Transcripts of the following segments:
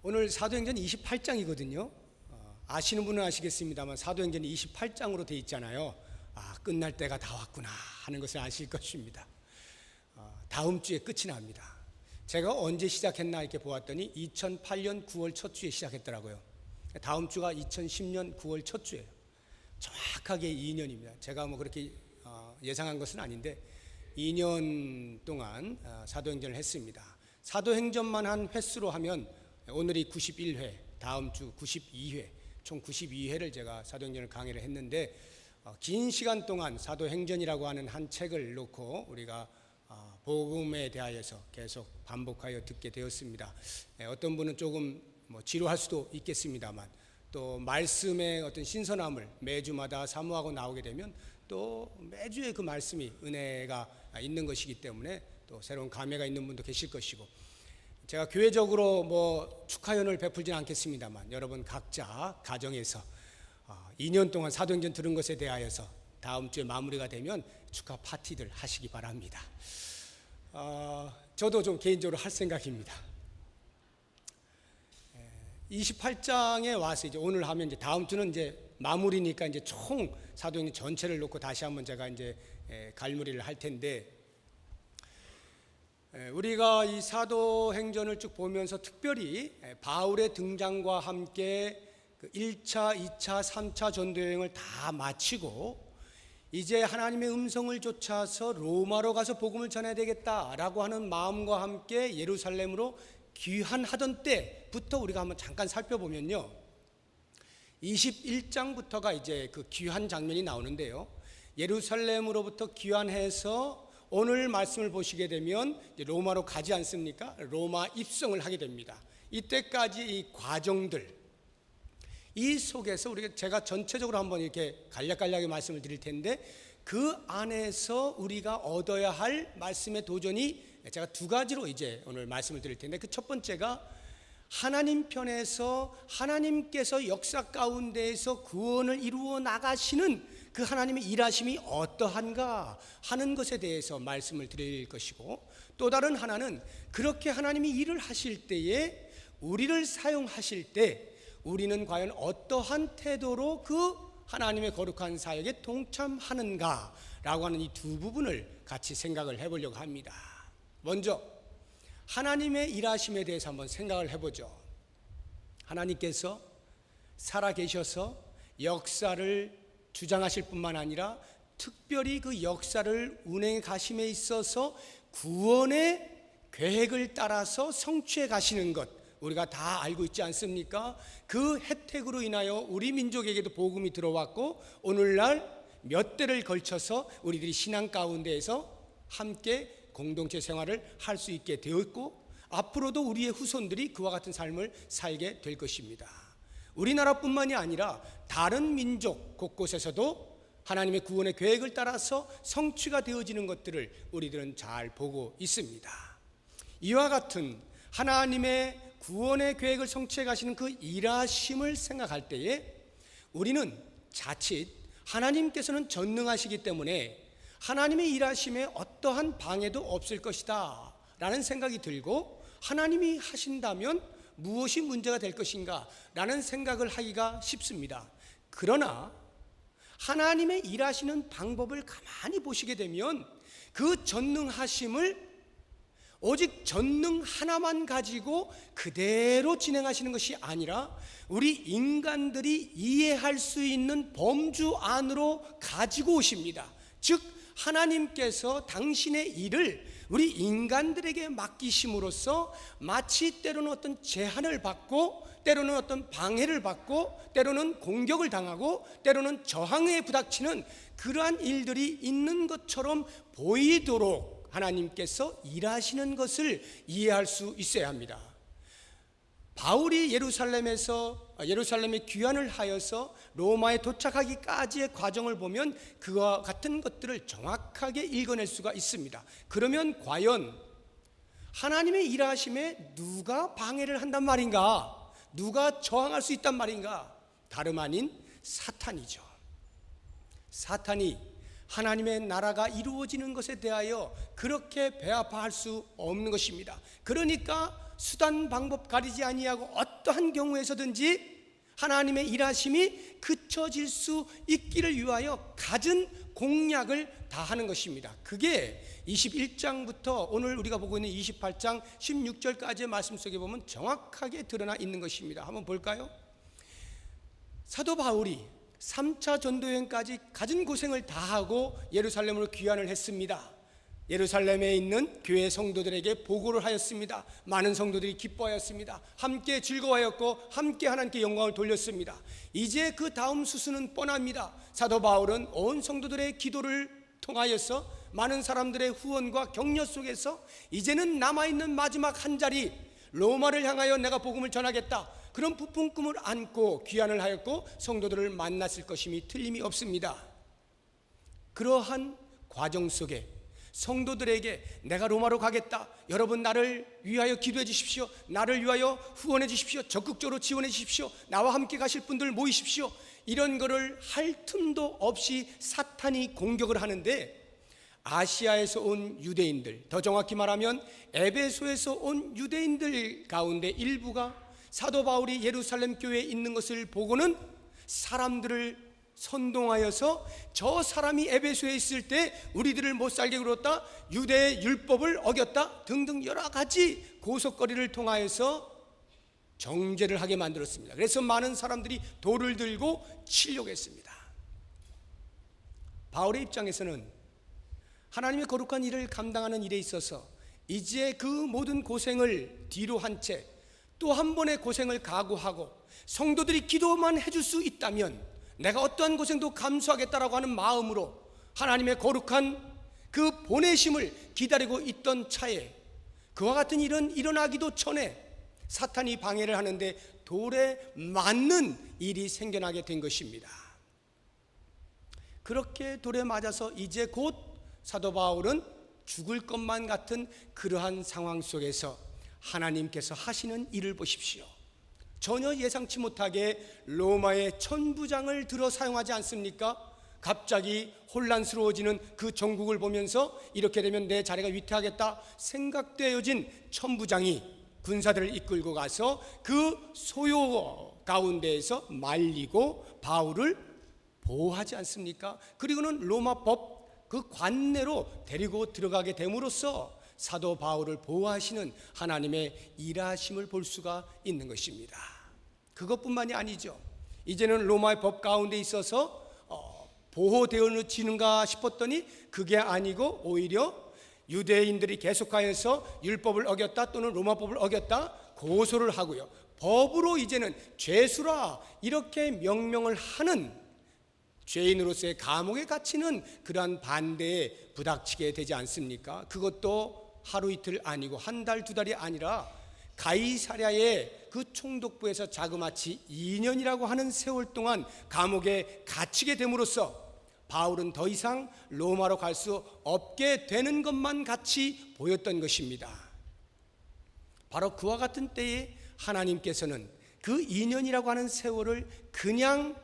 오늘 사도행전 28장이거든요. 아시는 분은 아시겠습니다만 사도행전이 28장으로 되어 있잖아요. 끝날 때가 다 왔구나 하는 것을 아실 것입니다. 다음 주에 끝이 납니다. 제가 언제 시작했나 이렇게 보았더니 2008년 9월 첫 주에 시작했더라고요. 다음 주가 2010년 9월 첫 주예요. 정확하게 2년입니다. 제가 뭐 그렇게 예상한 것은 아닌데 2년 동안 사도행전을 했습니다. 사도행전만 한 횟수로 하면 오늘이 91회, 다음 주 92회, 총 92회를 제가 사도행전을 강의를 했는데 긴 시간 동안 사도행전이라고 하는 한 책을 놓고 우리가 복음에 대하여서 계속 반복하여 듣게 되었습니다. 어떤 분은 조금 지루할 수도 있겠습니다만 또 말씀의 어떤 신선함을 매주마다 사모하고 나오게 되면 또 매주에 그 말씀이 은혜가 있는 것이기 때문에 또 새로운 감회가 있는 분도 계실 것이고, 제가 교회적으로 축하연을 베풀지는 않겠습니다만 여러분 각자 가정에서 2년 동안 사도행전 들은 것에 대하여서 다음 주에 마무리가 되면 축하 파티들 하시기 바랍니다. 저도 좀 개인적으로 할 생각입니다. 28장에 와서 이제 오늘 하면 이제 다음 주는 이제 마무리니까 이제 총 사도행전 전체를 놓고 다시 한번 제가 이제 갈무리를 할 텐데, 우리가 이 사도행전을 쭉 보면서 특별히 바울의 등장과 함께 1차, 2차, 3차 전도여행을 다 마치고 이제 하나님의 음성을 좇아서 로마로 가서 복음을 전해야 되겠다라고 하는 마음과 함께 예루살렘으로 귀환하던 때부터 우리가 한번 잠깐 살펴보면요, 21장부터가 이제 그 귀환 장면이 나오는데요, 예루살렘으로부터 귀환해서 오늘 말씀을 보시게 되면 로마로 가지 않습니까? 로마 입성을 하게 됩니다. 이때까지 이 과정들, 이 속에서 제가 전체적으로 한번 이렇게 간략간략하게 말씀을 드릴 텐데, 그 안에서 우리가 얻어야 할 말씀의 도전이 제가 두 가지로 이제 오늘 말씀을 드릴 텐데, 그 첫 번째가 하나님 편에서 하나님께서 역사 가운데에서 구원을 이루어 나가시는 그 하나님의 일하심이 어떠한가 하는 것에 대해서 말씀을 드릴 것이고, 또 다른 하나는 그렇게 하나님이 일을 하실 때에 우리를 사용하실 때 우리는 과연 어떠한 태도로 그 하나님의 거룩한 사역에 동참하는가 라고 하는 이 두 부분을 같이 생각을 해보려고 합니다. 먼저 하나님의 일하심에 대해서 한번 생각을 해보죠. 하나님께서 살아계셔서 역사를 주장하실 뿐만 아니라 특별히 그 역사를 운행해 가심에 있어서 구원의 계획을 따라서 성취해 가시는 것, 우리가 다 알고 있지 않습니까? 그 혜택으로 인하여 우리 민족에게도 복음이 들어왔고, 오늘날 몇 대를 걸쳐서 우리들이 신앙 가운데에서 함께 공동체 생활을 할 수 있게 되었고, 앞으로도 우리의 후손들이 그와 같은 삶을 살게 될 것입니다. 우리나라뿐만이 아니라 다른 민족 곳곳에서도 하나님의 구원의 계획을 따라서 성취가 되어지는 것들을 우리들은 잘 보고 있습니다. 이와 같은 하나님의 구원의 계획을 성취해 가시는 그 일하심을 생각할 때에 우리는 자칫 하나님께서는 전능하시기 때문에 하나님의 일하심에 어떠한 방해도 없을 것이다 라는 생각이 들고, 하나님이 하신다면 무엇이 문제가 될 것인가 라는 생각을 하기가 쉽습니다. 그러나 하나님의 일하시는 방법을 가만히 보시게 되면 그 전능하심을 오직 전능 하나만 가지고 그대로 진행하시는 것이 아니라 우리 인간들이 이해할 수 있는 범주 안으로 가지고 오십니다. 즉 하나님께서 당신의 일을 우리 인간들에게 맡기심으로써 마치 때로는 어떤 제한을 받고, 때로는 어떤 방해를 받고, 때로는 공격을 당하고, 때로는 저항에 부닥치는 그러한 일들이 있는 것처럼 보이도록 하나님께서 일하시는 것을 이해할 수 있어야 합니다. 바울이 예루살렘에 귀환을 하여서 로마에 도착하기까지의 과정을 보면 그와 같은 것들을 정확하게 읽어낼 수가 있습니다. 그러면 과연 하나님의 일하심에 누가 방해를 한단 말인가? 누가 저항할 수 있단 말인가? 다름 아닌 사탄이죠. 사탄이 하나님의 나라가 이루어지는 것에 대하여 그렇게 배아파할 수 없는 것입니다. 그러니까 수단 방법 가리지 아니하고 어떠한 경우에서든지 하나님의 일하심이 그쳐질 수 있기를 위하여 갖은 공약을 다하는 것입니다. 그게 21장부터 오늘 우리가 보고 있는 28장 16절까지의 말씀 속에 보면 정확하게 드러나 있는 것입니다. 한번 볼까요? 사도 바울이 3차 전도여행까지 갖은 고생을 다하고 예루살렘으로 귀환을 했습니다. 예루살렘에 있는 교회 성도들에게 보고를 하였습니다. 많은 성도들이 기뻐하였습니다. 함께 즐거워하였고 함께 하나님께 영광을 돌렸습니다. 이제 그 다음 수순은 뻔합니다. 사도 바울은 온 성도들의 기도를 통하여서 많은 사람들의 후원과 격려 속에서 이제는 남아있는 마지막 한 자리 로마를 향하여 내가 복음을 전하겠다, 그런 부푼 꿈을 안고 귀환을 하였고 성도들을 만났을 것임이 틀림이 없습니다. 그러한 과정 속에 성도들에게 내가 로마로 가겠다, 여러분 나를 위하여 기도해 주십시오, 나를 위하여 후원해 주십시오, 적극적으로 지원해 주십시오, 나와 함께 가실 분들 모이십시오, 이런 거를 할 틈도 없이 사탄이 공격을 하는데, 아시아에서 온 유대인들, 더 정확히 말하면 에베소에서 온 유대인들 가운데 일부가 사도 바울이 예루살렘 교회에 있는 것을 보고는 사람들을 선동하여서 저 사람이 에베소에 있을 때 우리들을 못 살게 굴었다, 유대의 율법을 어겼다 등등 여러 가지 고속거리를 통하여서 정죄를 하게 만들었습니다. 그래서 많은 사람들이 돌을 들고 치려고 했습니다. 바울의 입장에서는 하나님의 거룩한 일을 감당하는 일에 있어서 이제 그 모든 고생을 뒤로 한 채 또 한 번의 고생을 각오하고 성도들이 기도만 해줄 수 있다면 내가 어떠한 고생도 감수하겠다라고 하는 마음으로 하나님의 거룩한 그 보내심을 기다리고 있던 차에 그와 같은 일은 일어나기도 전에 사탄이 방해를 하는데 돌에 맞는 일이 생겨나게 된 것입니다. 그렇게 돌에 맞아서 이제 곧 사도 바울은 죽을 것만 같은 그러한 상황 속에서 하나님께서 하시는 일을 보십시오. 전혀 예상치 못하게 로마의 천부장을 들어 사용하지 않습니까? 갑자기 혼란스러워지는 그 정국을 보면서 이렇게 되면 내 자리가 위태하겠다 생각되어진 천부장이 군사들을 이끌고 가서 그 소요 가운데에서 말리고 바울을 보호하지 않습니까? 그리고는 로마법 그 관내로 데리고 들어가게 됨으로써 사도 바울을 보호하시는 하나님의 일하심을 볼 수가 있는 것입니다. 그것뿐만이 아니죠. 이제는 로마의 법 가운데 있어서 보호되어지는가 싶었더니 그게 아니고 오히려 유대인들이 계속하여서 율법을 어겼다 또는 로마법을 어겼다 고소를 하고요, 법으로 이제는 죄수라 이렇게 명명을 하는 죄인으로서의 감옥에 갇히는 그러한 반대에 부닥치게 되지 않습니까? 그것도 하루 이틀 아니고 한 달, 두 달이 아니라 가이사랴의 그 총독부에서 자그마치 2년이라고 하는 세월 동안 감옥에 갇히게 됨으로써 바울은 더 이상 로마로 갈 수 없게 되는 것만 같이 보였던 것입니다. 바로 그와 같은 때에 하나님께서는 그 2년이라고 하는 세월을 그냥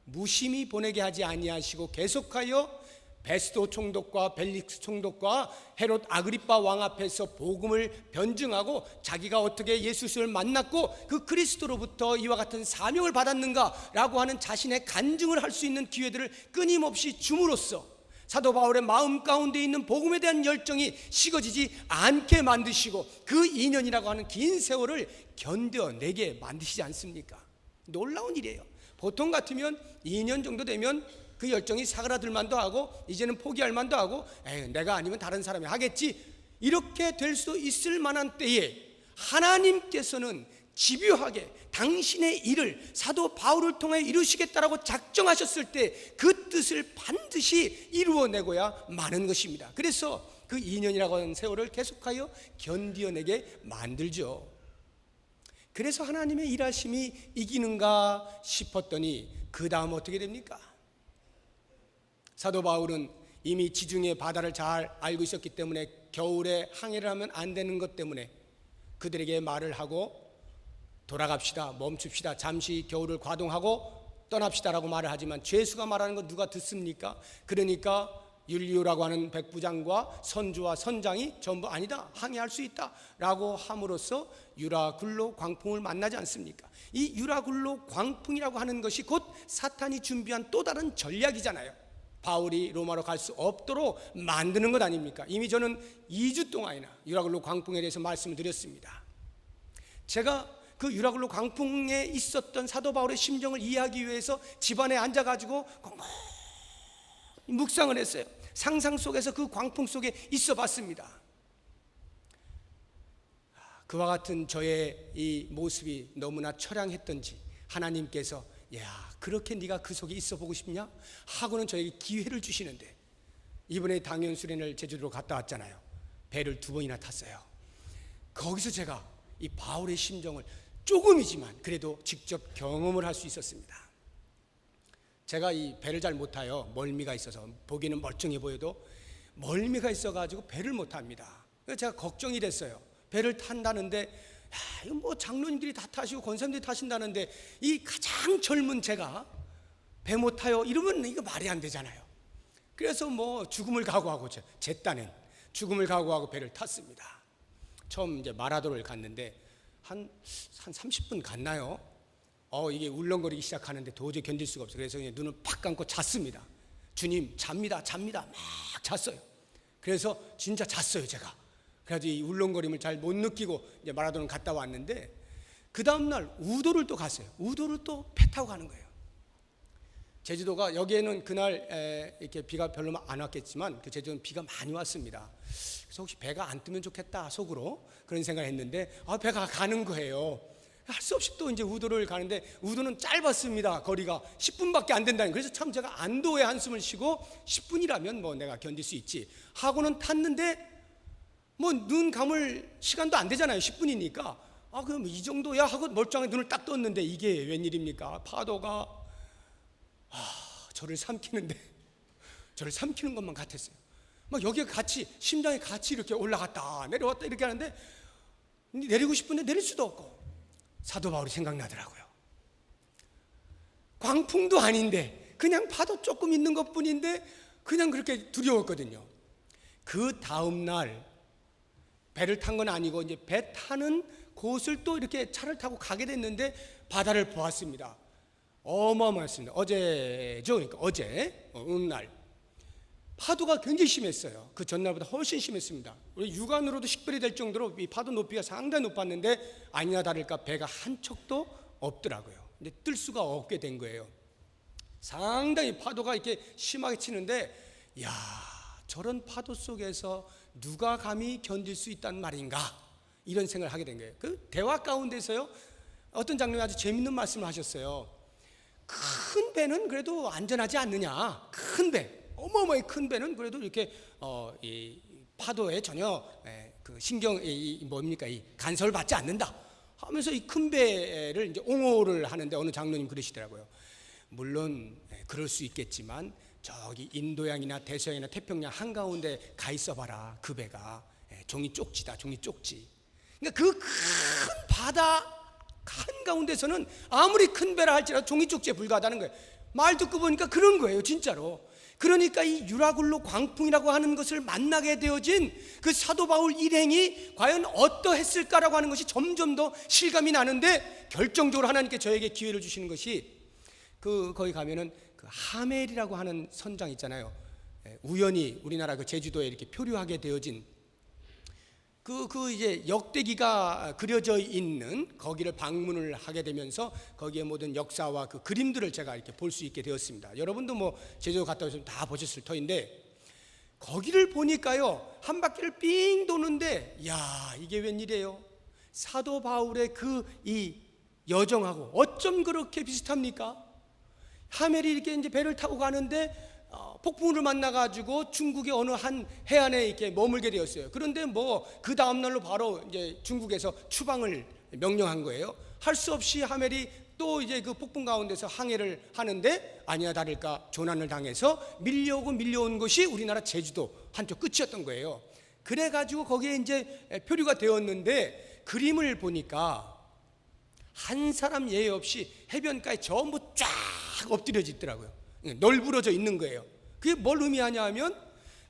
무심히 보내게 하지 아니하시고 계속하여 베스도 총독과 벨릭스 총독과 헤롯 아그리빠 왕 앞에서 복음을 변증하고 자기가 어떻게 예수를 만났고 그 그리스도로부터 이와 같은 사명을 받았는가라고 하는 자신의 간증을 할 수 있는 기회들을 끊임없이 줌으로써 사도 바울의 마음 가운데 있는 복음에 대한 열정이 식어지지 않게 만드시고 그 2년이라고 하는 긴 세월을 견뎌내게 만드시지 않습니까? 놀라운 일이에요. 보통 같으면 2년 정도 되면 그 열정이 사그라들 만도 하고 이제는 포기할 만도 하고 내가 아니면 다른 사람이 하겠지 이렇게 될 수 있을 만한 때에 하나님께서는 집요하게 당신의 일을 사도 바울을 통해 이루시겠다라고 작정하셨을 때 그 뜻을 반드시 이루어내고야 마는 것입니다. 그래서 그 2년이라고 하는 세월을 계속하여 견디어내게 만들죠. 그래서 하나님의 일하심이 이기는가 싶었더니 그 다음 어떻게 됩니까? 사도 바울은 이미 지중해 바다를 잘 알고 있었기 때문에 겨울에 항해를 하면 안 되는 것 때문에 그들에게 말을 하고 돌아갑시다, 멈춥시다, 잠시 겨울을 과동하고 떠납시다라고 말을 하지만 죄수가 말하는 거 누가 듣습니까? 그러니까 율리오라고 하는 백부장과 선주와 선장이 전부 아니다, 항해할 수 있다라고 함으로써 유라굴로 광풍을 만나지 않습니까? 이 유라굴로 광풍이라고 하는 것이 곧 사탄이 준비한 또 다른 전략이잖아요. 바울이 로마로 갈 수 없도록 만드는 것 아닙니까? 이미 저는 2주 동안이나 유라굴로 광풍에 대해서 말씀을 드렸습니다. 제가 그 유라굴로 광풍에 있었던 사도 바울의 심정을 이해하기 위해서 집안에 앉아가지고 묵상을 했어요. 상상 속에서 그 광풍 속에 있어 봤습니다. 그와 같은 저의 이 모습이 너무나 처량했던지 하나님께서 야, 그렇게 네가 그 속에 있어 보고 싶냐? 하고는 저에게 기회를 주시는데, 이번에 당연 수련을 제주도로 갔다 왔잖아요. 배를 2번이나 탔어요. 거기서 제가 이 바울의 심정을 조금이지만 그래도 직접 경험을 할 수 있었습니다. 제가 이 배를 잘 못 타요. 멀미가 있어서. 보기는 멀쩡해 보여도 멀미가 있어가지고 배를 못 탑니다. 그래서 제가 걱정이 됐어요. 배를 탄다는데 이거 뭐 장로님들이 다 타시고 권사님들이 타신다는데 이 가장 젊은 제가 배 못 타요 이러면 이거 말이 안 되잖아요. 그래서 뭐 죽음을 각오하고, 제 딴엔 죽음을 각오하고 배를 탔습니다. 처음 이제 마라도를 갔는데 한 30분 갔나요? 이게 울렁거리기 시작하는데 도저히 견딜 수가 없어요. 그래서 그냥 눈을 팍 감고 잤습니다. 주님, 잡니다 막 잤어요. 그래서 진짜 잤어요 제가. 그래서 이 울렁거림을 잘 못 느끼고 이제 마라도는 갔다 왔는데, 그 다음날 우도를 또 갔어요. 우도를 또 배 타고 가는 거예요. 제주도가, 여기에는 그날 이렇게 비가 별로 안 왔겠지만 그 제주도는 비가 많이 왔습니다. 그래서 혹시 배가 안 뜨면 좋겠다 속으로 그런 생각을 했는데 배가 가는 거예요. 할 수 없이 또 이제 우도를 가는데, 우도는 짧았습니다. 거리가 10분밖에 안 된다는. 그래서 참 제가 안도의 한숨을 쉬고 10분이라면 뭐 내가 견딜 수 있지 하고는 탔는데, 뭐 눈 감을 시간도 안 되잖아요. 10분이니까 그럼 이 정도야 하고 멀쩡하게 눈을 딱 떴는데 이게 웬일입니까? 파도가 저를 삼키는 것만 같았어요. 막 여기에 같이 심장이 같이 이렇게 올라갔다 내려왔다 이렇게 하는데, 내리고 싶은데 내릴 수도 없고 사도 바울이 생각나더라고요. 광풍도 아닌데 그냥 파도 조금 있는 것뿐인데 그냥 그렇게 두려웠거든요. 그 다음 날 배를 탄 건 아니고 이제 배 타는 곳을 또 이렇게 차를 타고 가게 됐는데 바다를 보았습니다. 어마어마했습니다. 어제죠. 그러니까 어제 어느 날 파도가 굉장히 심했어요. 그 전날보다 훨씬 심했습니다. 우리 육안으로도 식별이 될 정도로 이 파도 높이가 상당히 높았는데 아니나 다를까 배가 한 척도 없더라고요. 근데 뜰 수가 없게 된 거예요. 상당히 파도가 이렇게 심하게 치는데, 야, 저런 파도 속에서 누가 감히 견딜 수 있단 말인가, 이런 생각을 하게 된 거예요. 그 대화 가운데서요, 어떤 장로님이 아주 재밌는 말씀을 하셨어요. 큰 배는 그래도 안전하지 않느냐. 큰 배, 어마어마하게 큰 배는 그래도 이렇게 이 파도에 전혀 그 이 간섭을 받지 않는다 하면서 이 큰 배를 이제 옹호를 하는데, 어느 장로님 그러시더라고요. 물론 그럴 수 있겠지만 저기 인도양이나 대서양이나 태평양 한가운데 가 있어 봐라. 그 배가 종이 쪽지다, 종이 쪽지. 그러니까 그 큰 바다 한가운데서는 아무리 큰 배라 할지라도 종이 쪽지에 불과하다는 거예요. 말 듣고 보니까 그런 거예요, 진짜로. 그러니까 이 유라굴로 광풍이라고 하는 것을 만나게 되어진 그 사도 바울 일행이 과연 어떠했을까라고 하는 것이 점점 더 실감이 나는데, 결정적으로 하나님께 저에게 기회를 주시는 것이, 거기 가면은 그 하멜이라고 하는 선장 있잖아요. 우연히 우리나라 그 제주도에 이렇게 표류하게 되어진 이제 역대기가 그려져 있는 거기를 방문을 하게 되면서 거기에 모든 역사와 그 그림들을 제가 이렇게 볼 수 있게 되었습니다. 여러분도 뭐 제주도 갔다 오시면 다 보셨을 터인데, 거기를 보니까요, 한 바퀴를 삥 도는데, 야, 이게 웬일이에요? 사도 바울의 이 여정하고 어쩜 그렇게 비슷합니까? 하멜이 이렇게 이제 배를 타고 가는데 폭풍우를 만나가지고 중국의 어느 한 해안에 이렇게 머물게 되었어요. 그런데 뭐 그 다음 날로 바로 이제 중국에서 추방을 명령한 거예요. 할 수 없이 하멜이 또 이제 그 폭풍 가운데서 항해를 하는데 아니나 다를까 조난을 당해서 밀려온 것이 우리나라 제주도 한쪽 끝이었던 거예요. 그래가지고 거기에 이제 표류가 되었는데, 그림을 보니까 한 사람 예외 없이 해변가에 전부 쫙 엎드려져 있더라고요. 널브러져 있는 거예요. 그게 뭘 의미하냐 하면,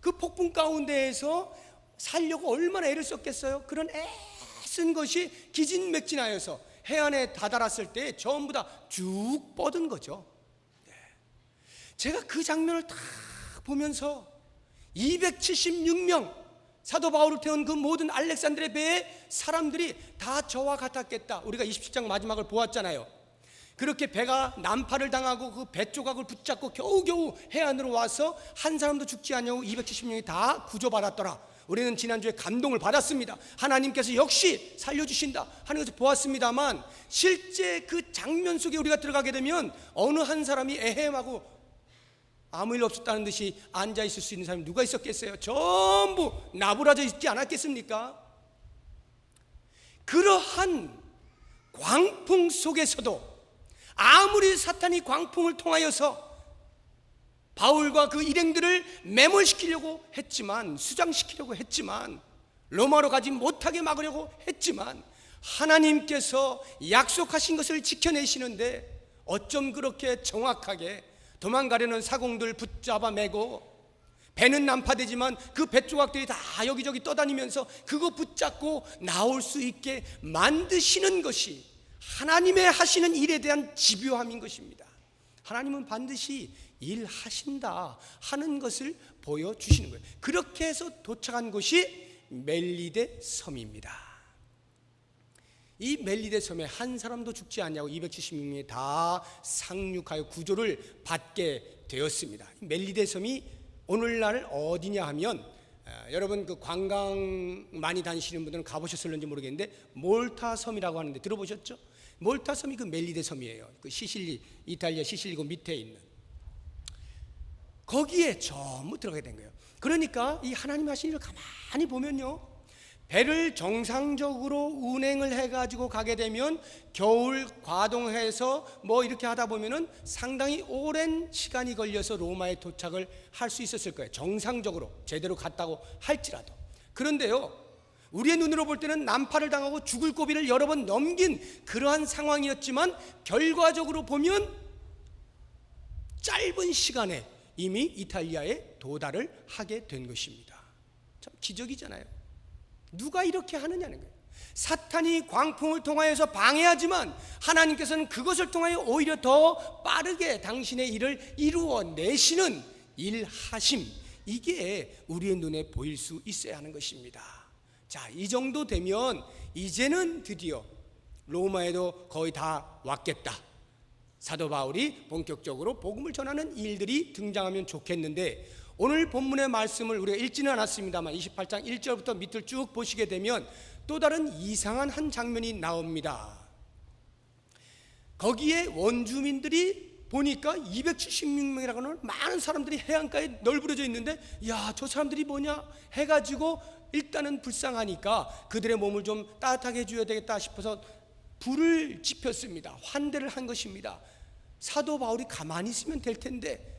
그 폭풍 가운데에서 살려고 얼마나 애를 썼겠어요? 그런 애쓴 것이 기진맥진하여서 해안에 다다랐을 때 전부 다 쭉 뻗은 거죠. 제가 그 장면을 딱 보면서 276명 사도 바울을 태운 그 모든 알렉산드리아 배의 사람들이 다 저와 같았겠다. 우리가 27장 마지막을 보았잖아요. 그렇게 배가 난파를 당하고 그 배 조각을 붙잡고 겨우겨우 해안으로 와서 한 사람도 죽지 않냐고 270명이 다 구조받았더라. 우리는 지난주에 감동을 받았습니다. 하나님께서 역시 살려주신다 하는 것을 보았습니다만, 실제 그 장면 속에 우리가 들어가게 되면 어느 한 사람이 에헴하고 아무 일 없었다는 듯이 앉아 있을 수 있는 사람이 누가 있었겠어요? 전부 나부라져 있지 않았겠습니까? 그러한 광풍 속에서도 아무리 사탄이 광풍을 통하여서 바울과 그 일행들을 매몰시키려고 했지만, 수장시키려고 했지만, 로마로 가지 못하게 막으려고 했지만, 하나님께서 약속하신 것을 지켜내시는데 어쩜 그렇게 정확하게 도망가려는 사공들 붙잡아 매고, 배는 난파되지만 그 뱃조각들이 다 여기저기 떠다니면서 그거 붙잡고 나올 수 있게 만드시는 것이 하나님의 하시는 일에 대한 집요함인 것입니다. 하나님은 반드시 일하신다 하는 것을 보여주시는 거예요. 그렇게 해서 도착한 곳이 멜리데 섬입니다. 이 멜리데 섬에 한 사람도 죽지 않냐고 276명이 다 상륙하여 구조를 받게 되었습니다. 멜리데 섬이 오늘날 어디냐 하면, 여러분 그 관광 많이 다니시는 분들은 가보셨을는지 모르겠는데 몰타 섬이라고 하는데 들어보셨죠? 몰타 섬이 그 멜리데 섬이에요. 그 시실리, 이탈리아 시실리 그 밑에 있는, 거기에 전부 들어가게 된 거예요. 그러니까 이 하나님 하신 일을 가만히 보면요, 배를 정상적으로 운행을 해가지고 가게 되면 겨울 과동해서 뭐 이렇게 하다 보면은 상당히 오랜 시간이 걸려서 로마에 도착을 할 수 있었을 거예요. 정상적으로 제대로 갔다고 할지라도. 그런데요, 우리의 눈으로 볼 때는 난파를 당하고 죽을 고비를 여러 번 넘긴 그러한 상황이었지만, 결과적으로 보면 짧은 시간에 이미 이탈리아에 도달을 하게 된 것입니다. 참 기적이잖아요. 누가 이렇게 하느냐는 거예요. 사탄이 광풍을 통하여서 방해하지만 하나님께서는 그것을 통하여 오히려 더 빠르게 당신의 일을 이루어내시는 일하심, 이게 우리의 눈에 보일 수 있어야 하는 것입니다. 자, 이 정도 되면 이제는 드디어 로마에도 거의 다 왔겠다. 사도 바울이 본격적으로 복음을 전하는 일들이 등장하면 좋겠는데, 오늘 본문의 말씀을 우리가 읽지는 않았습니다만 28장 1절부터 밑을 쭉 보시게 되면 또 다른 이상한 한 장면이 나옵니다. 거기에 원주민들이 보니까 276명이라고 하는 많은 사람들이 해안가에 널브러져 있는데, 야, 저 사람들이 뭐냐 해가지고 일단은 불쌍하니까 그들의 몸을 좀 따뜻하게 해줘야 되겠다 싶어서 불을 지폈습니다. 환대를 한 것입니다. 사도 바울이 가만히 있으면 될 텐데,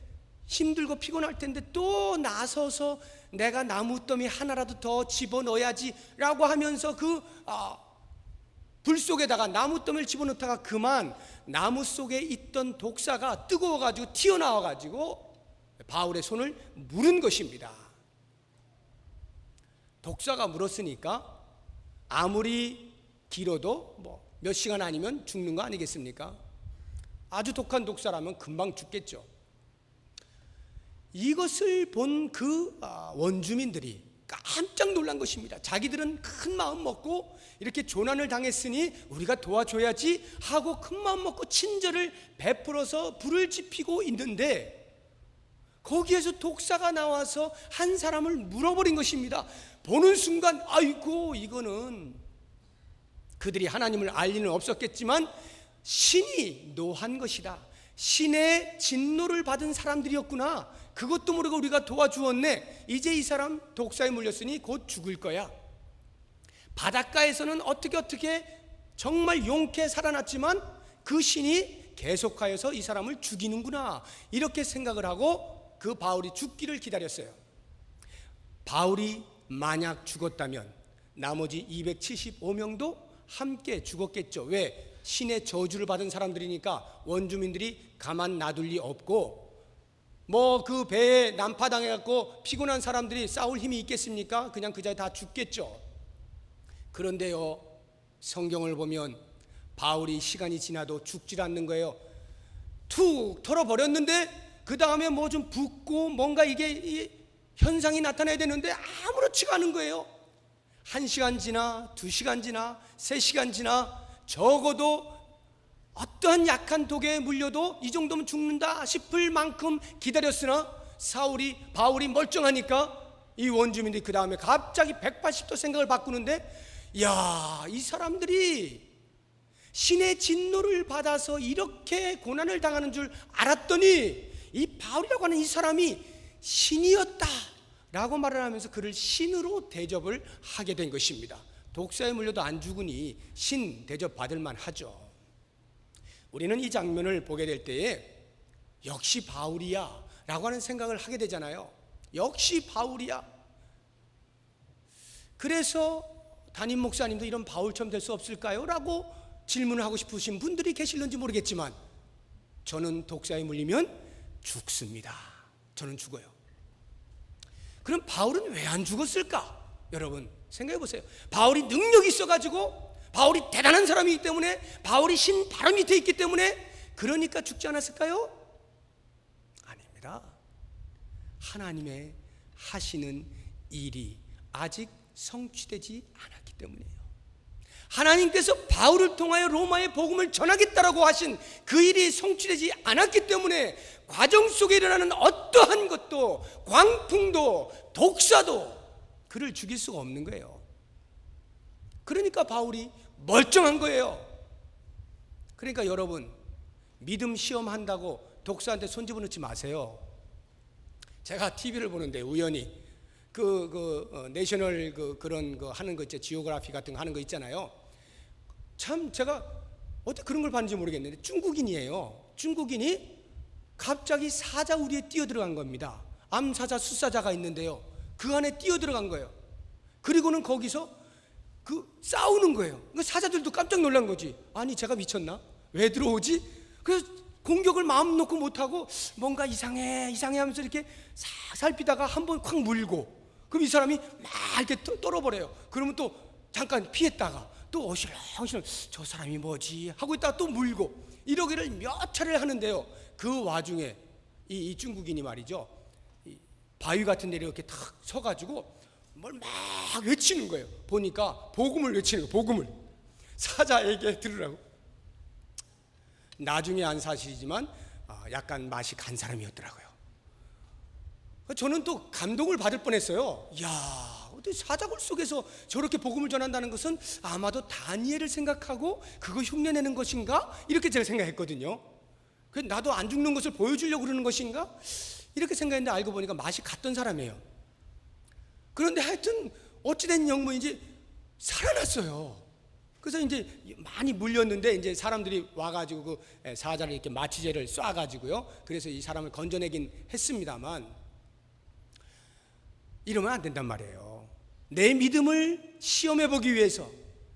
힘들고 피곤할 텐데 또 나서서 내가 나무더미 하나라도 더 집어넣어야지 라고 하면서 불 속에다가 나무더미를 집어넣다가 그만 나무 속에 있던 독사가 뜨거워가지고 튀어나와가지고 바울의 손을 물은 것입니다. 독사가 물었으니까 아무리 길어도 뭐 몇 시간 아니면 죽는 거 아니겠습니까? 아주 독한 독사라면 금방 죽겠죠. 이것을 본 그 원주민들이 깜짝 놀란 것입니다. 자기들은 큰 마음 먹고 이렇게 조난을 당했으니 우리가 도와줘야지 하고 큰 마음 먹고 친절을 베풀어서 불을 지피고 있는데, 거기에서 독사가 나와서 한 사람을 물어버린 것입니다. 보는 순간 아이고, 이거는 그들이 하나님을 알 리는 없었겠지만 신이 노한 것이다. 신의 진노를 받은 사람들이었구나. 그것도 모르고 우리가 도와주었네. 이제 이 사람 독사에 물렸으니 곧 죽을 거야. 바닷가에서는 어떻게 정말 용케 살아났지만 그 신이 계속하여서 이 사람을 죽이는구나, 이렇게 생각을 하고 그 바울이 죽기를 기다렸어요. 바울이 만약 죽었다면 나머지 275명도 함께 죽었겠죠. 왜? 신의 저주를 받은 사람들이니까 원주민들이 가만 놔둘 리 없고, 뭐 그 배에 난파당해갖고 피곤한 사람들이 싸울 힘이 있겠습니까? 그냥 그 자리에 다 죽겠죠. 그런데요, 성경을 보면 바울이 시간이 지나도 죽질 않는 거예요. 툭 털어버렸는데 그 다음에 뭐 좀 붓고 뭔가 이게 현상이 나타나야 되는데 아무렇지가 않은 거예요. 1시간 지나 2시간 지나 3시간 지나 적어도 어떠한 약한 독에 물려도 이 정도면 죽는다 싶을 만큼 기다렸으나 바울이 멀쩡하니까 이 원주민들이 그 다음에 갑자기 180도 생각을 바꾸는데, 야, 이 사람들이 신의 진노를 받아서 이렇게 고난을 당하는 줄 알았더니 이 바울이라고 하는 이 사람이 신이었다 라고 말을 하면서 그를 신으로 대접을 하게 된 것입니다. 독사에 물려도 안 죽으니 신 대접 받을 만하죠. 우리는 이 장면을 보게 될 때에 역시 바울이야 라고 하는 생각을 하게 되잖아요. 역시 바울이야. 그래서 담임 목사님도 이런 바울처럼 될 수 없을까요? 라고 질문을 하고 싶으신 분들이 계실는지 모르겠지만 저는 독사에 물리면 죽습니다. 저는 죽어요. 그럼 바울은 왜 안 죽었을까? 여러분 생각해 보세요. 바울이 능력이 있어가지고, 바울이 대단한 사람이기 때문에, 바울이 신 바로 밑에 있기 때문에 그러니까 죽지 않았을까요? 아닙니다. 하나님의 하시는 일이 아직 성취되지 않았기 때문이에요. 하나님께서 바울을 통하여 로마의 복음을 전하겠다라고 하신 그 일이 성취되지 않았기 때문에 과정 속에 일어나는 어떠한 것도, 광풍도 독사도 그를 죽일 수가 없는 거예요. 그러니까 바울이 멀쩡한 거예요. 그러니까 여러분, 믿음 시험한다고 독사한테 손 집어넣지 마세요. 제가 TV를 보는데 우연히 내셔널 그런 거 하는 거 있죠. 지오그래피 같은 거 하는 거 있잖아요. 참 제가 어떻게 그런 걸 봤는지 모르겠는데 중국인이에요. 중국인이 갑자기 사자 우리에 뛰어들어간 겁니다. 암사자, 숫사자가 있는데요. 그 안에 뛰어들어간 거예요. 그리고는 거기서 싸우는 거예요. 사자들도 깜짝 놀란 거지. 아니 제가 미쳤나? 왜 들어오지? 그래서 공격을 마음 놓고 못하고 뭔가 이상해 하면서 이렇게 싹 살피다가 한번 콱 물고, 그럼 이 사람이 막 이렇게 떨어버려요. 그러면 또 잠깐 피했다가 또 어실렁어실렁 저 사람이 뭐지 하고 있다가 또 물고, 이러기를 몇 차례를 하는데요. 그 와중에 이 중국인이 말이죠, 이 바위 같은 데 이렇게 탁 서가지고 뭘 막 외치는 거예요. 보니까 복음을 외치는 거예요. 복음을 사자에게 들으라고. 나중에 안 사실이지만 약간 맛이 간 사람이었더라고요. 저는 또 감동을 받을 뻔했어요. 이야, 어떻게 사자굴 속에서 저렇게 복음을 전한다는 것은 아마도 다니엘을 생각하고 그거 흉내내는 것인가? 이렇게 제가 생각했거든요. 나도 안 죽는 것을 보여주려고 그러는 것인가? 이렇게 생각했는데 알고 보니까 맛이 갔던 사람이에요. 그런데 하여튼 어찌된 영문인지 살아났어요. 그래서 이제 많이 물렸는데 이제 사람들이 와가지고 그 사자를 이렇게 마취제를 쏴가지고요. 그래서 이 사람을 건져내긴 했습니다만 이러면 안 된단 말이에요. 내 믿음을 시험해보기 위해서,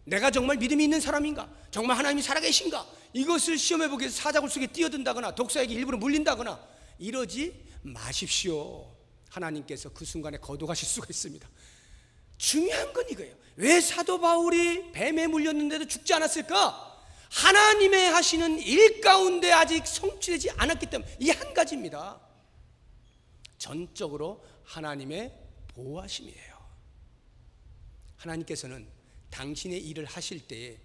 내가 정말 믿음이 있는 사람인가, 정말 하나님이 살아계신가, 이것을 시험해보기 위해서 사자굴 속에 뛰어든다거나 독사에게 일부러 물린다거나 이러지 마십시오. 하나님께서 그 순간에 거둬가실 수가 있습니다. 중요한 건 이거예요. 왜 사도 바울이 뱀에 물렸는데도 죽지 않았을까? 하나님의 하시는 일 가운데 아직 성취되지 않았기 때문에, 이 한 가지입니다. 전적으로 하나님의 보호하심이에요. 하나님께서는 당신의 일을 하실 때에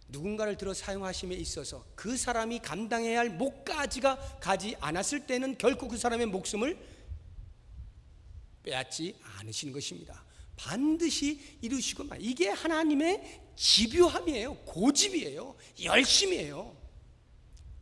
누군가를 들어 사용하심에 있어서 그 사람이 감당해야 할 목까지가 가지 않았을 때는 결코 그 사람의 목숨을 빼앗지 않으시는 것입니다. 반드시 이루시고 말. 이게 하나님의 집요함이에요. 고집이에요. 열심이에요.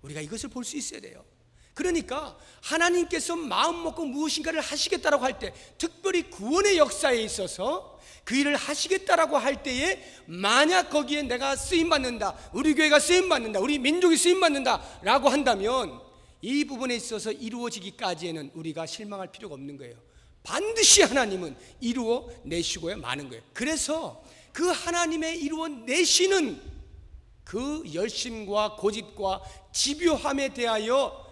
우리가 이것을 볼 수 있어야 돼요. 그러니까 하나님께서 마음 먹고 무엇인가를 하시겠다라고 할 때, 특별히 구원의 역사에 있어서 그 일을 하시겠다라고 할 때에 만약 거기에 내가 쓰임받는다, 우리 교회가 쓰임받는다, 우리 민족이 쓰임받는다 라고 한다면 이 부분에 있어서 이루어지기까지에는 우리가 실망할 필요가 없는 거예요. 반드시 하나님은 이루어 내시고야 마는 거예요. 그래서 그 하나님의 이루어 내시는 그 열심과 고집과 집요함에 대하여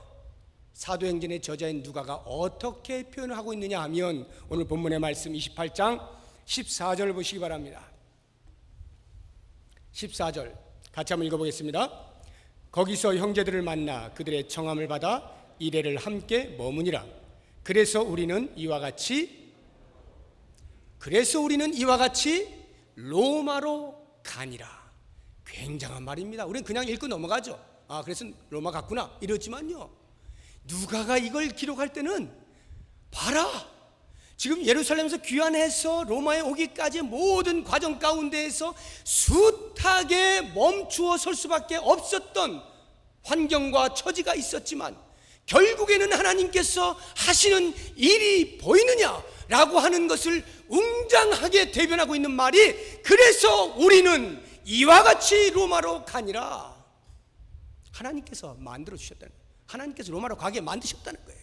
사도행전의 저자인 누가가 어떻게 표현하고 있느냐 하면 오늘 본문의 말씀 28장 14절 보시기 바랍니다. 14절 같이 한번 읽어보겠습니다. 거기서 형제들을 만나 그들의 청함을 받아 이레를 함께 머무니라. 그래서 우리는 이와 같이 로마로 가니라. 굉장한 말입니다. 우리는 그냥 읽고 넘어가죠. 그래서 로마 갔구나 이러지만요, 누가가 이걸 기록할 때는 봐라, 지금 예루살렘에서 귀환해서 로마에 오기까지의 모든 과정 가운데에서 숱하게 멈추어 설 수밖에 없었던 환경과 처지가 있었지만 결국에는 하나님께서 하시는 일이 보이느냐라고 하는 것을 웅장하게 대변하고 있는 말이, 그래서 우리는 이와 같이 로마로 가니라. 하나님께서 만들어 주셨다는 거예요. 하나님께서 로마로 가게 만드셨다는 거예요.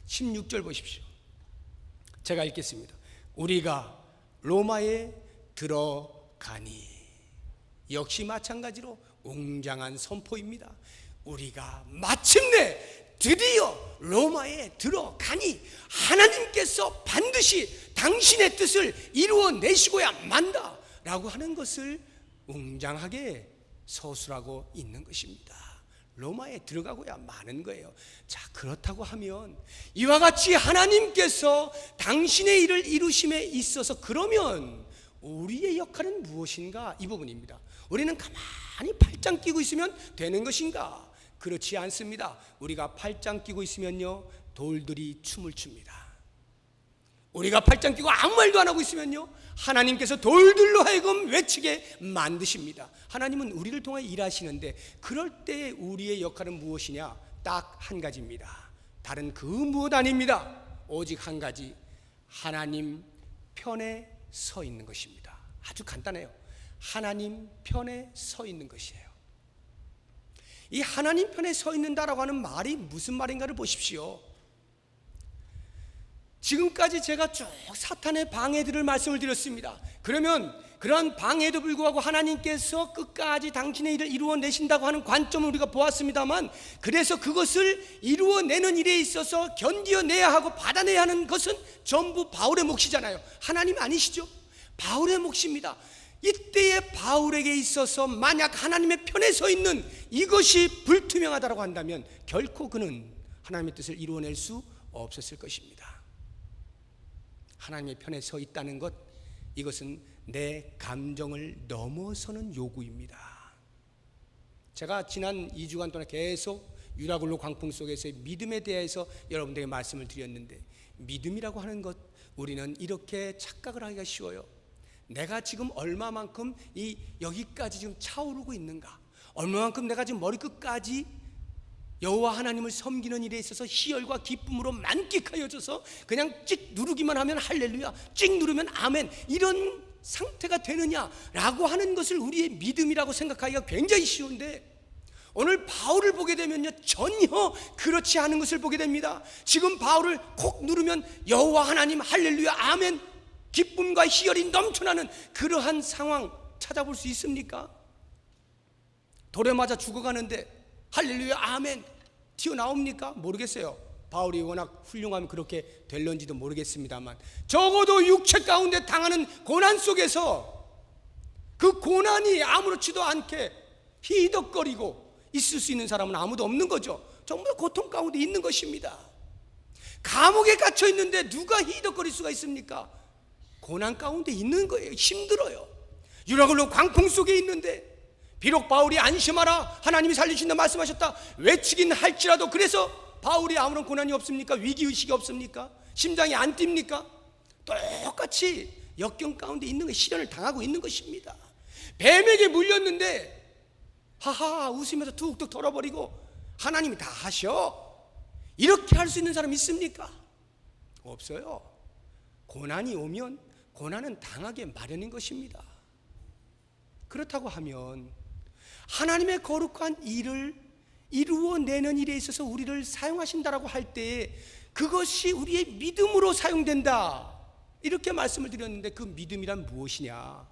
16절 보십시오. 제가 읽겠습니다. 우리가 로마에 들어가니. 역시 마찬가지로 웅장한 선포입니다. 우리가 마침내 드디어 로마에 들어가니 하나님께서 반드시 당신의 뜻을 이루어내시고야 만다 라고 하는 것을 웅장하게 서술하고 있는 것입니다. 로마에 들어가고야 마는 거예요. 자, 그렇다고 하면 이와 같이 하나님께서 당신의 일을 이루심에 있어서 그러면 우리의 역할은 무엇인가? 이 부분입니다. 우리는 가만히 팔짱 끼고 있으면 되는 것인가? 그렇지 않습니다. 우리가 팔짱 끼고 있으면요, 돌들이 춤을 춥니다. 우리가 팔짱 끼고 아무 말도 안 하고 있으면요, 하나님께서 돌들로 하여금 외치게 만드십니다. 하나님은 우리를 통해 일하시는데 그럴 때 우리의 역할은 무엇이냐? 딱 한 가지입니다. 다른 그 무엇 아닙니다. 오직 한 가지, 하나님 편에 서 있는 것입니다. 아주 간단해요. 하나님 편에 서 있는 것이에요. 이 하나님 편에 서 있는다라고 하는 말이 무슨 말인가를 보십시오. 지금까지 제가 쭉 사탄의 방해들을 말씀을 드렸습니다. 그러면 그러한 방해에도 불구하고 하나님께서 끝까지 당신의 일을 이루어내신다고 하는 관점을 우리가 보았습니다만, 그래서 그것을 이루어내는 일에 있어서 견디어내야 하고 받아내야 하는 것은 전부 바울의 몫이잖아요. 하나님 아니시죠? 바울의 몫입니다. 이때의 바울에게 있어서 만약 하나님의 편에 서 있는 이것이 불투명하다고 한다면 결코 그는 하나님의 뜻을 이루어낼 수 없었을 것입니다. 하나님의 편에 서 있다는 것, 이것은 내 감정을 넘어서는 요구입니다. 제가 지난 2주간 동안 계속 유라굴로 광풍 속에서의 믿음에 대해서 여러분들에게 말씀을 드렸는데, 믿음이라고 하는 것, 우리는 이렇게 착각을 하기가 쉬워요. 내가 지금 얼마만큼 여기까지 지금 차오르고 있는가, 얼마만큼 내가 지금 머리끝까지 여호와 하나님을 섬기는 일에 있어서 희열과 기쁨으로 만끽하여져서 그냥 찍 누르기만 하면 할렐루야, 찍 누르면 아멘, 이런 상태가 되느냐라고 하는 것을 우리의 믿음이라고 생각하기가 굉장히 쉬운데, 오늘 바울을 보게 되면요, 전혀 그렇지 않은 것을 보게 됩니다. 지금 바울을 콕 누르면 여호와 하나님 할렐루야 아멘, 기쁨과 희열이 넘쳐나는 그러한 상황 찾아볼 수 있습니까? 돌에 맞아 죽어가는데 할렐루야 아멘 튀어나옵니까? 모르겠어요. 바울이 워낙 훌륭하면 그렇게 될런지도 모르겠습니다만, 적어도 육체 가운데 당하는 고난 속에서 그 고난이 아무렇지도 않게 희덕거리고 있을 수 있는 사람은 아무도 없는 거죠. 정말 고통 가운데 있는 것입니다. 감옥에 갇혀 있는데 누가 희덕거릴 수가 있습니까? 고난 가운데 있는 거예요. 힘들어요. 유라굴로 광풍 속에 있는데, 비록 바울이 안심하라, 하나님이 살리신다 말씀하셨다 외치긴 할지라도, 그래서 바울이 아무런 고난이 없습니까? 위기의식이 없습니까? 심장이 안 뜁니까? 똑같이 역경 가운데 있는 거, 시련을 당하고 있는 것입니다. 뱀에게 물렸는데 하하 웃으면서 툭툭 털어버리고 하나님이 다 하셔, 이렇게 할 수 있는 사람 있습니까? 없어요. 고난이 오면 고난은 당하게 마련인 것입니다. 그렇다고 하면 하나님의 거룩한 일을 이루어내는 일에 있어서 우리를 사용하신다라고 할 때 그것이 우리의 믿음으로 사용된다, 이렇게 말씀을 드렸는데, 그 믿음이란 무엇이냐?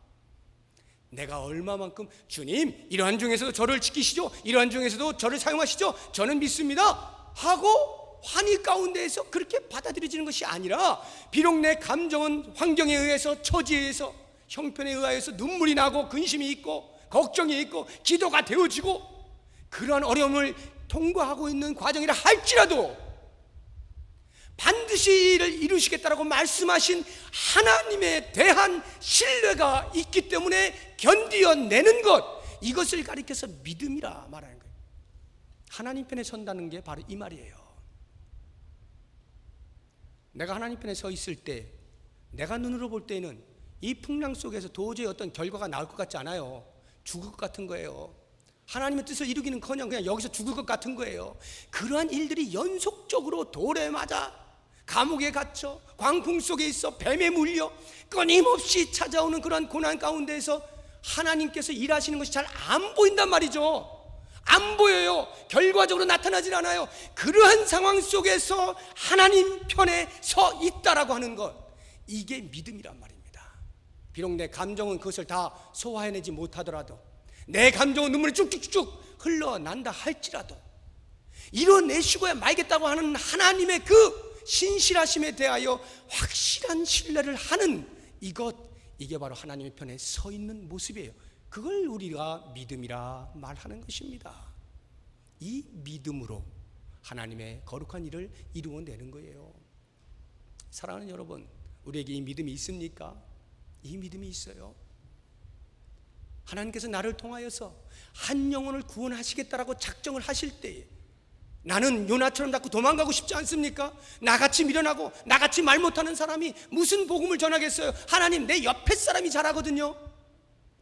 내가 얼마만큼 주님 이러한 중에서도 저를 지키시죠, 이러한 중에서도 저를 사용하시죠, 저는 믿습니다 하고 환희 가운데에서 그렇게 받아들여지는 것이 아니라, 비록 내 감정은 환경에 의해서, 처지에 의해서, 형편에 의하여서 눈물이 나고 근심이 있고 걱정이 있고 기도가 되어지고 그러한 어려움을 통과하고 있는 과정이라 할지라도, 반드시 이를 이루시겠다라고 말씀하신 하나님에 대한 신뢰가 있기 때문에 견디어내는 것, 이것을 가리켜서 믿음이라 말하는 거예요. 하나님 편에 선다는 게 바로 이 말이에요. 내가 하나님 편에 서 있을 때, 내가 눈으로 볼 때는 이 풍랑 속에서 도저히 어떤 결과가 나올 것 같지 않아요. 죽을 것 같은 거예요. 하나님의 뜻을 이루기는커녕 그냥 여기서 죽을 것 같은 거예요. 그러한 일들이 연속적으로 돌에 맞아, 감옥에 갇혀, 광풍 속에 있어, 뱀에 물려 끊임없이 찾아오는 그러한 고난 가운데에서 하나님께서 일하시는 것이 잘 안 보인단 말이죠. 안 보여요. 결과적으로 나타나질 않아요. 그러한 상황 속에서 하나님 편에 서 있다라고 하는 것, 이게 믿음이란 말입니다. 비록 내 감정은 그것을 다 소화해내지 못하더라도, 내 감정은 눈물이 쭉쭉쭉 흘러난다 할지라도, 이뤄내시고야 말겠다고 하는 하나님의 그 신실하심에 대하여 확실한 신뢰를 하는 이것, 이게 바로 하나님의 편에 서 있는 모습이에요. 그걸 우리가 믿음이라 말하는 것입니다. 이 믿음으로 하나님의 거룩한 일을 이루어내는 거예요. 사랑하는 여러분, 우리에게 이 믿음이 있습니까? 이 믿음이 있어요. 하나님께서 나를 통하여서 한 영혼을 구원하시겠다라고 작정을 하실 때에, 나는 요나처럼 자꾸 도망가고 싶지 않습니까? 나같이 미련하고 나같이 말 못하는 사람이 무슨 복음을 전하겠어요? 하나님, 내 옆에 사람이 잘하거든요.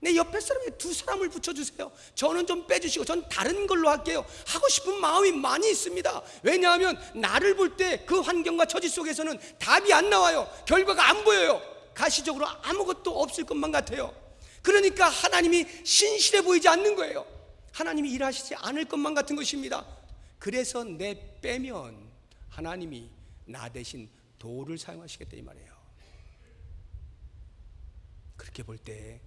내 옆에 사람에 두 사람을 붙여주세요. 저는 좀 빼주시고 전 다른 걸로 할게요. 하고 싶은 마음이 많이 있습니다. 왜냐하면 나를 볼 때 그 환경과 처지 속에서는 답이 안 나와요. 결과가 안 보여요. 가시적으로 아무것도 없을 것만 같아요. 그러니까 하나님이 신실해 보이지 않는 거예요. 하나님이 일하시지 않을 것만 같은 것입니다. 그래서 내 빼면 하나님이 나 대신 도를 사용하시겠다 이 말이에요. 그렇게 볼 때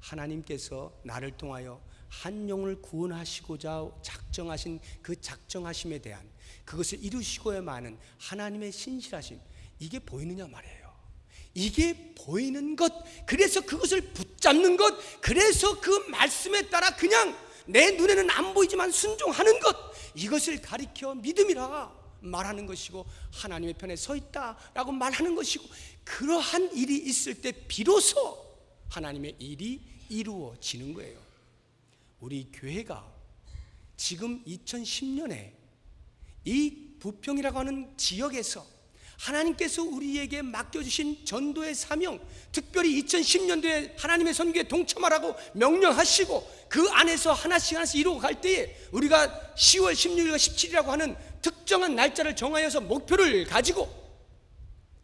하나님께서 나를 통하여 한 영혼을 구원하시고자 작정하신 그 작정하심에 대한, 그것을 이루시고야만 하나님의 신실하심, 이게 보이느냐 말이에요. 이게 보이는 것, 그래서 그것을 붙잡는 것, 그래서 그 말씀에 따라 그냥 내 눈에는 안 보이지만 순종하는 것, 이것을 가리켜 믿음이라 말하는 것이고, 하나님의 편에 서 있다라고 말하는 것이고, 그러한 일이 있을 때 비로소 하나님의 일이 이루어지는 거예요. 우리 교회가 지금 2010년에 이 부평이라고 하는 지역에서 하나님께서 우리에게 맡겨주신 전도의 사명, 특별히 2010년도에 하나님의 선교에 동참하라고 명령하시고 그 안에서 하나씩 이루어 갈 때에, 우리가 10월 16일과 17일이라고 하는 특정한 날짜를 정하여서 목표를 가지고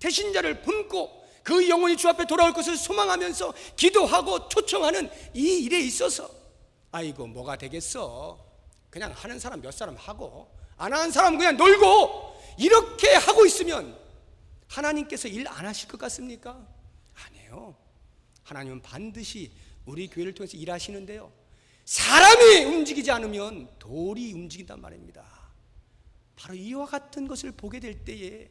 대신자를 품고 그 영혼이 주 앞에 돌아올 것을 소망하면서 기도하고 초청하는 이 일에 있어서, 아이고 뭐가 되겠어, 그냥 하는 사람 몇 사람 하고 안 하는 사람 그냥 놀고, 이렇게 하고 있으면 하나님께서 일 안 하실 것 같습니까? 아니에요. 하나님은 반드시 우리 교회를 통해서 일하시는데요, 사람이 움직이지 않으면 돌이 움직인단 말입니다. 바로 이와 같은 것을 보게 될 때에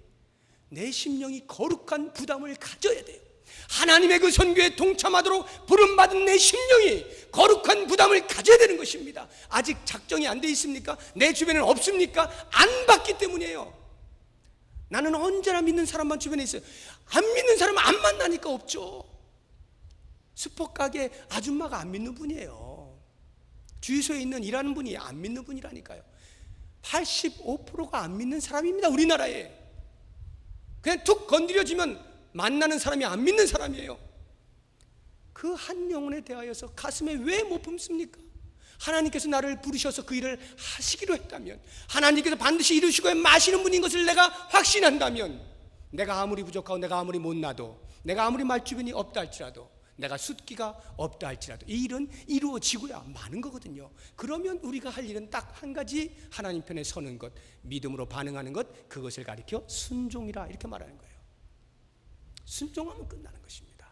내 심령이 거룩한 부담을 가져야 돼요. 하나님의 그 선교에 동참하도록 부름받은 내 심령이 거룩한 부담을 가져야 되는 것입니다. 아직 작정이 안 돼 있습니까? 내 주변에는 없습니까? 안 봤기 때문이에요. 나는 언제나 믿는 사람만 주변에 있어요. 안 믿는 사람은 안 만나니까 없죠. 스포가게 아줌마가 안 믿는 분이에요. 주유소에 있는 일하는 분이 안 믿는 분이라니까요. 85%가 안 믿는 사람입니다, 우리나라에. 그냥 툭 건드려지면 만나는 사람이 안 믿는 사람이에요. 그 한 영혼에 대하여서 가슴에 왜 못 품습니까? 하나님께서 나를 부르셔서 그 일을 하시기로 했다면, 하나님께서 반드시 이루시고 마시는 분인 것을 내가 확신한다면, 내가 아무리 부족하고 내가 아무리 못나도, 내가 아무리 말주변이 없다 할지라도, 내가 숫기가 없다 할지라도 이 일은 이루어지고야 마는 거거든요. 그러면 우리가 할 일은 딱 한 가지, 하나님 편에 서는 것, 믿음으로 반응하는 것, 그것을 가리켜 순종이라 이렇게 말하는 거예요. 순종하면 끝나는 것입니다.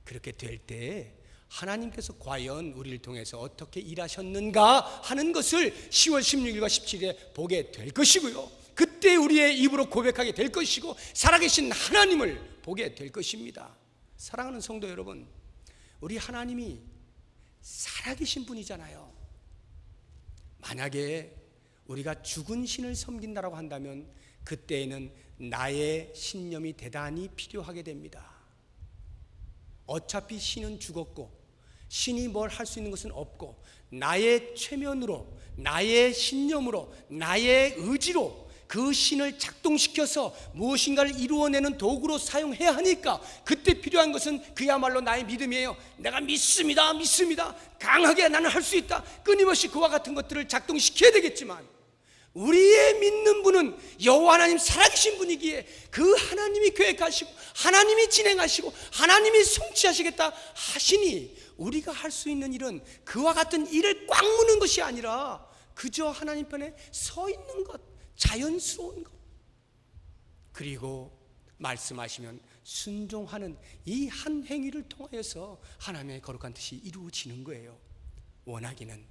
그렇게 될 때 하나님께서 과연 우리를 통해서 어떻게 일하셨는가 하는 것을 10월 16일과 17일에 보게 될 것이고요, 그때 그때 우리의 입으로 고백하게 될 것이고 살아계신 하나님을 보게 될 것입니다. 사랑하는 성도 여러분, 우리 하나님이 살아계신 분이잖아요. 만약에 우리가 죽은 신을 섬긴다라고 한다면 그때에는 나의 신념이 대단히 필요하게 됩니다. 어차피 신은 죽었고 신이 뭘 할 수 있는 것은 없고 나의 최면으로, 나의 신념으로, 나의 의지로 그 신을 작동시켜서 무엇인가를 이루어내는 도구로 사용해야 하니까 그때 필요한 것은 그야말로 나의 믿음이에요. 내가 믿습니다, 믿습니다, 강하게 나는 할 수 있다, 끊임없이 그와 같은 것들을 작동시켜야 되겠지만 우리의 믿는 분은 여호와 하나님 살아계신 분이기에 그 하나님이 계획하시고 하나님이 진행하시고 하나님이 성취하시겠다 하시니 우리가 할 수 있는 일은 그와 같은 일을 꽉 무는 것이 아니라 그저 하나님 편에 서 있는 것, 자연스러운 것, 그리고 말씀하시면 순종하는 이 한 행위를 통하여서 하나님의 거룩한 뜻이 이루어지는 거예요. 원하기는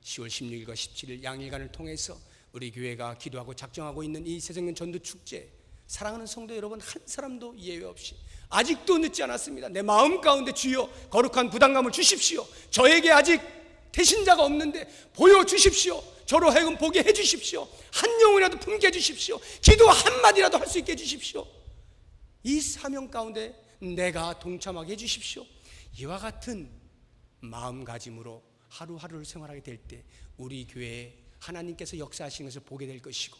10월 16일과 17일 양일간을 통해서 우리 교회가 기도하고 작정하고 있는 이 새생명 전도 축제, 사랑하는 성도 여러분 한 사람도 예외 없이 아직도 늦지 않았습니다. 내 마음 가운데 주여 거룩한 부담감을 주십시오. 저에게 아직 대신자가 없는데 보여주십시오. 저로 하여금 보게 해주십시오. 한 영혼이라도 품게 해주십시오. 기도 한마디라도 할 수 있게 해주십시오. 이 사명 가운데 내가 동참하게 해주십시오. 이와 같은 마음가짐으로 하루하루를 생활하게 될 때 우리 교회에 하나님께서 역사하시는 것을 보게 될 것이고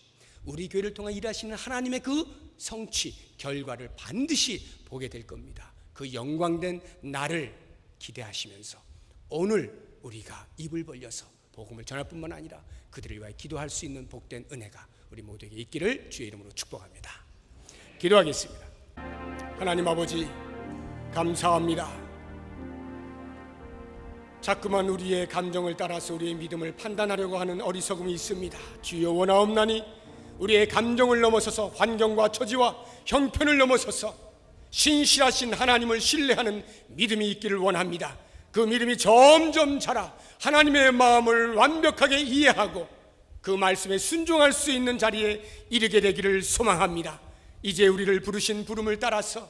우리 교회를 통해 일하시는 하나님의 그 성취, 결과를 반드시 보게 될 겁니다. 그 영광된 날을 기대하시면서 오늘 우리가 입을 벌려서 복음을 전할 뿐만 아니라 그들을 위하여 기도할 수 있는 복된 은혜가 우리 모두에게 있기를 주의 이름으로 축복합니다. 기도하겠습니다. 하나님 아버지, 감사합니다. 자꾸만 우리의 감정을 따라서 우리의 믿음을 판단하려고 하는 어리석음이 있습니다. 주여 원하옵나니 우리의 감정을 넘어서서 환경과 처지와 형편을 넘어서서 신실하신 하나님을 신뢰하는 믿음이 있기를 원합니다. 그 믿음이 점점 자라 하나님의 마음을 완벽하게 이해하고 그 말씀에 순종할 수 있는 자리에 이르게 되기를 소망합니다. 이제 우리를 부르신 부름을 따라서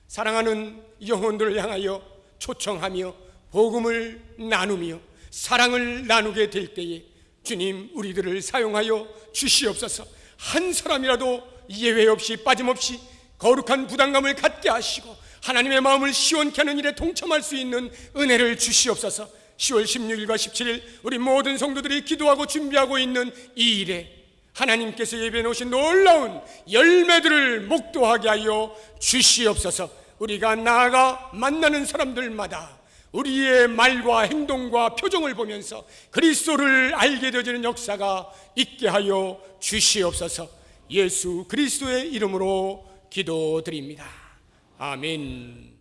사랑하는 영혼들을 향하여 초청하며 복음을 나누며 사랑을 나누게 될 때에 주님 우리들을 사용하여 주시옵소서. 한 사람이라도 예외 없이 빠짐없이 거룩한 부담감을 갖게 하시고 하나님의 마음을 시원케 하는 일에 동참할 수 있는 은혜를 주시옵소서. 10월 16일과 17일 우리 모든 성도들이 기도하고 준비하고 있는 이 일에 하나님께서 예배해 놓으신 놀라운 열매들을 목도하게 하여 주시옵소서. 우리가 나아가 만나는 사람들마다 우리의 말과 행동과 표정을 보면서 그리스도를 알게 되어지는 역사가 있게 하여 주시옵소서. 예수 그리스도의 이름으로 기도드립니다. 아멘.